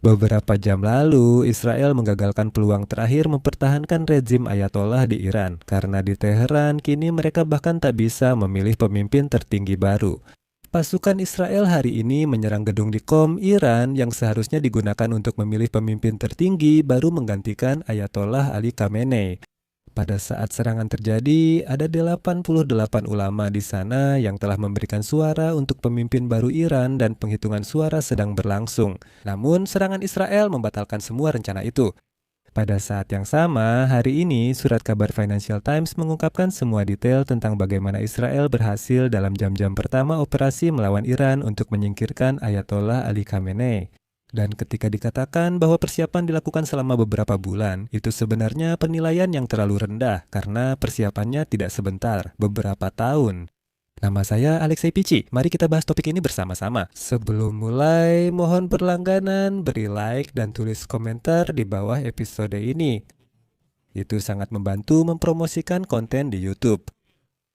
Beberapa jam lalu, Israel menggagalkan peluang terakhir mempertahankan rezim Ayatollah di Iran karena di Teheran kini mereka bahkan tak bisa memilih pemimpin tertinggi baru. Pasukan Israel hari ini menyerang gedung di Qom, Iran yang seharusnya digunakan untuk memilih pemimpin tertinggi baru menggantikan Ayatollah Ali Khamenei. Pada saat serangan terjadi, ada 88 ulama di sana yang telah memberikan suara untuk pemimpin baru Iran dan penghitungan suara sedang berlangsung. Namun, serangan Israel membatalkan semua rencana itu. Pada saat yang sama, hari ini surat kabar Financial Times mengungkapkan semua detail tentang bagaimana Israel berhasil dalam jam-jam pertama operasi melawan Iran untuk menyingkirkan Ayatollah Ali Khamenei. Dan ketika dikatakan bahwa persiapan dilakukan selama beberapa bulan, itu sebenarnya penilaian yang terlalu rendah karena persiapannya tidak sebentar, beberapa tahun. Nama saya Alexei Pici. Mari kita bahas topik ini bersama-sama. Sebelum mulai, mohon berlangganan, beri like, dan tulis komentar di bawah episode ini. Itu sangat membantu mempromosikan konten di YouTube.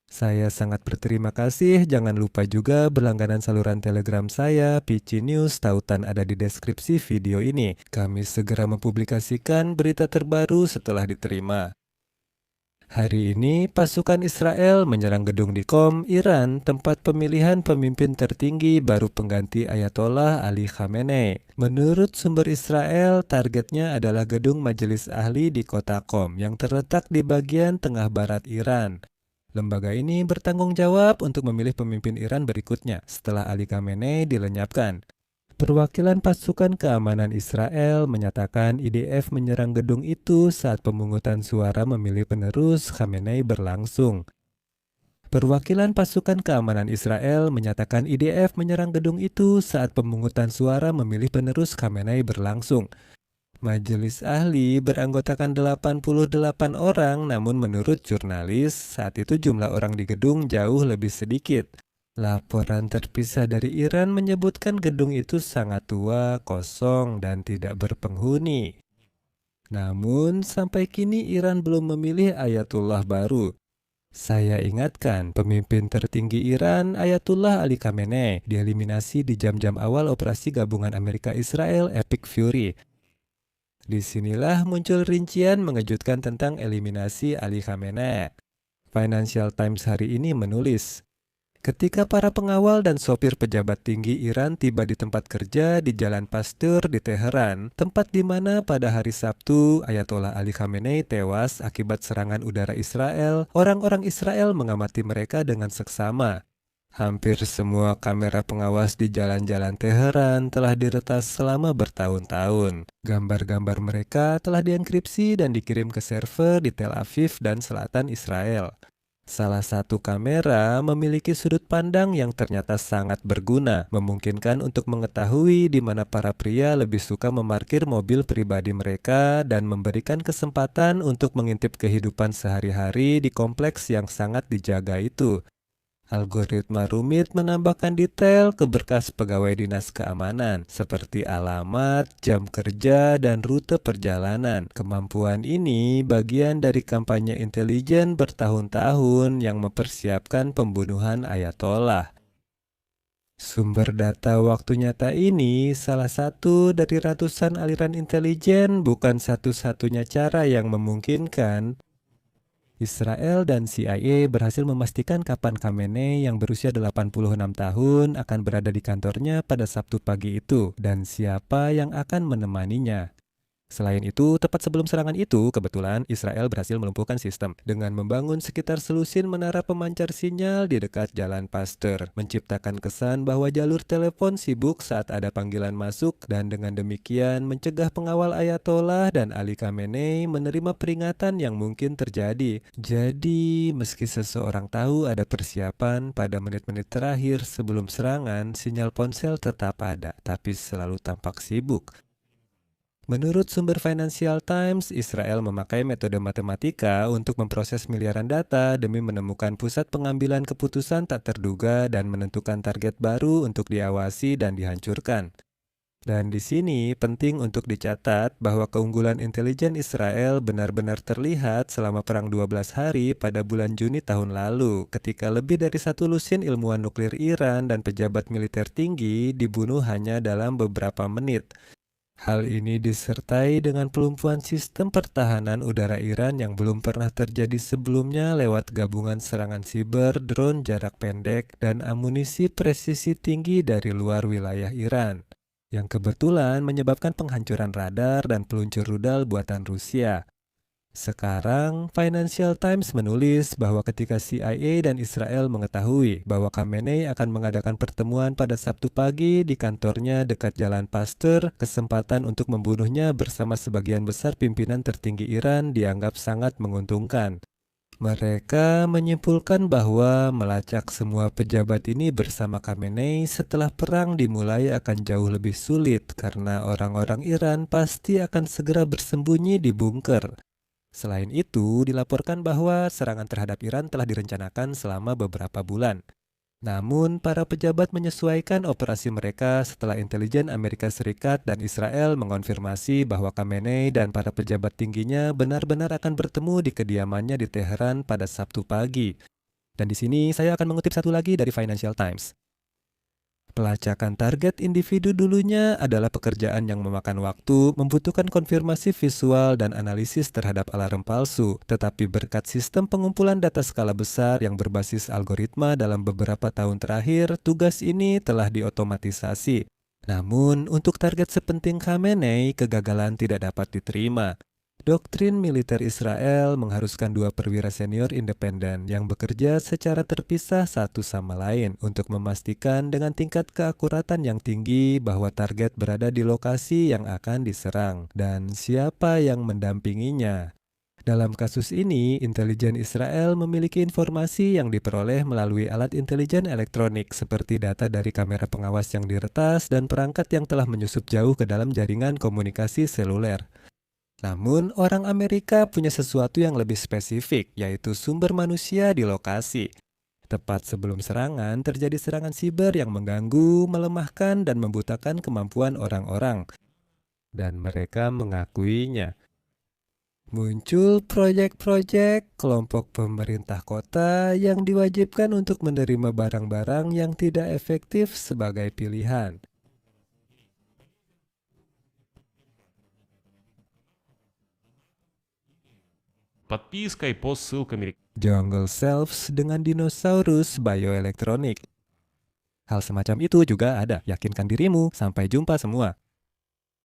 Saya sangat berterima kasih. Jangan lupa juga berlangganan saluran Telegram saya, Pici News. Tautan ada di deskripsi video ini. Kami segera mempublikasikan berita terbaru setelah diterima. Hari ini, pasukan Israel menyerang gedung di Qom, Iran, tempat pemilihan pemimpin tertinggi baru pengganti Ayatollah Ali Khamenei. Menurut sumber Israel, targetnya adalah gedung Majelis Ahli di kota Qom yang terletak di bagian tengah barat Iran. Lembaga ini bertanggung jawab untuk memilih pemimpin Iran berikutnya setelah Ali Khamenei dilenyapkan. Perwakilan pasukan keamanan Israel menyatakan IDF menyerang gedung itu saat pemungutan suara memilih penerus Khamenei berlangsung. Perwakilan pasukan keamanan Israel menyatakan IDF menyerang gedung itu saat pemungutan suara memilih penerus Khamenei berlangsung. Majelis ahli beranggotakan 88 orang, namun menurut jurnalis, saat itu jumlah orang di gedung jauh lebih sedikit. Laporan terpisah dari Iran menyebutkan gedung itu sangat tua, kosong, dan tidak berpenghuni. Namun, sampai kini Iran belum memilih Ayatullah baru. Saya ingatkan, pemimpin tertinggi Iran, Ayatullah Ali Khamenei, dieliminasi di jam-jam awal operasi gabungan Amerika-Israel Epic Fury. Disinilah muncul rincian mengejutkan tentang eliminasi Ali Khamenei. Financial Times hari ini menulis, ketika para pengawal dan sopir pejabat tinggi Iran tiba di tempat kerja di Jalan Pasteur di Teheran, tempat di mana pada hari Sabtu Ayatollah Ali Khamenei tewas akibat serangan udara Israel, orang-orang Israel mengamati mereka dengan seksama. Hampir semua kamera pengawas di jalan-jalan Teheran telah diretas selama bertahun-tahun. Gambar-gambar mereka telah dienkripsi dan dikirim ke server di Tel Aviv dan selatan Israel. Salah satu kamera memiliki sudut pandang yang ternyata sangat berguna, memungkinkan untuk mengetahui di mana para pria lebih suka memarkir mobil pribadi mereka dan memberikan kesempatan untuk mengintip kehidupan sehari-hari di kompleks yang sangat dijaga itu. Algoritma rumit menambahkan detail ke berkas pegawai dinas keamanan, seperti alamat, jam kerja, dan rute perjalanan. Kemampuan ini bagian dari kampanye intelijen bertahun-tahun yang mempersiapkan pembunuhan Ayatollah. Sumber data waktu nyata ini salah satu dari ratusan aliran intelijen, bukan satu-satunya cara yang memungkinkan. Israel dan CIA berhasil memastikan kapan Khamenei yang berusia 86 tahun akan berada di kantornya pada Sabtu pagi itu dan siapa yang akan menemaninya. Selain itu, tepat sebelum serangan itu, kebetulan Israel berhasil melumpuhkan sistem dengan membangun sekitar selusin menara pemancar sinyal di dekat Jalan Pasteur, menciptakan kesan bahwa jalur telepon sibuk saat ada panggilan masuk dan dengan demikian mencegah pengawal Ayatollah dan Ali Khamenei menerima peringatan yang mungkin terjadi. Jadi, meski seseorang tahu ada persiapan pada menit-menit terakhir sebelum serangan, sinyal ponsel tetap ada, tapi selalu tampak sibuk. Menurut sumber Financial Times, Israel memakai metode matematika untuk memproses miliaran data demi menemukan pusat pengambilan keputusan tak terduga dan menentukan target baru untuk diawasi dan dihancurkan. Dan di sini penting untuk dicatat bahwa keunggulan intelijen Israel benar-benar terlihat selama perang 12 hari pada bulan Juni tahun lalu, ketika lebih dari satu lusin ilmuwan nuklir Iran dan pejabat militer tinggi dibunuh hanya dalam beberapa menit. Hal ini disertai dengan pelumpuhan sistem pertahanan udara Iran yang belum pernah terjadi sebelumnya lewat gabungan serangan siber, drone jarak pendek, dan amunisi presisi tinggi dari luar wilayah Iran, yang kebetulan menyebabkan penghancuran radar dan peluncur rudal buatan Rusia. Sekarang, Financial Times menulis bahwa ketika CIA dan Israel mengetahui bahwa Khamenei akan mengadakan pertemuan pada Sabtu pagi di kantornya dekat Jalan Pasteur, kesempatan untuk membunuhnya bersama sebagian besar pimpinan tertinggi Iran dianggap sangat menguntungkan. Mereka menyimpulkan bahwa melacak semua pejabat ini bersama Khamenei setelah perang dimulai akan jauh lebih sulit karena orang-orang Iran pasti akan segera bersembunyi di bunker. Selain itu, dilaporkan bahwa serangan terhadap Iran telah direncanakan selama beberapa bulan. Namun, para pejabat menyesuaikan operasi mereka setelah intelijen Amerika Serikat dan Israel mengonfirmasi bahwa Khamenei dan para pejabat tingginya benar-benar akan bertemu di kediamannya di Teheran pada Sabtu pagi. Dan di sini saya akan mengutip satu lagi dari Financial Times. Pelacakan target individu dulunya adalah pekerjaan yang memakan waktu, membutuhkan konfirmasi visual dan analisis terhadap alarm palsu. Tetapi berkat sistem pengumpulan data skala besar yang berbasis algoritma dalam beberapa tahun terakhir, tugas ini telah diotomatisasi. Namun, untuk target sepenting Khamenei, kegagalan tidak dapat diterima. Doktrin militer Israel mengharuskan dua perwira senior independen yang bekerja secara terpisah satu sama lain untuk memastikan dengan tingkat keakuratan yang tinggi bahwa target berada di lokasi yang akan diserang dan siapa yang mendampinginya. Dalam kasus ini, intelijen Israel memiliki informasi yang diperoleh melalui alat intelijen elektronik seperti data dari kamera pengawas yang diretas dan perangkat yang telah menyusup jauh ke dalam jaringan komunikasi seluler. Namun, orang Amerika punya sesuatu yang lebih spesifik, yaitu sumber manusia di lokasi. Tepat sebelum serangan, terjadi serangan siber yang mengganggu, melemahkan, dan membutakan kemampuan orang-orang. Dan mereka mengakuinya. Muncul proyek-proyek kelompok pemerintah kota yang diwajibkan untuk menerima barang-barang yang tidak efektif sebagai pilihan. Подписка и по ссылкам. Jungle Selves dengan dinosaurus bioelektronik. Hal semacam itu juga ada. Yakinkan dirimu. Sampai jumpa semua.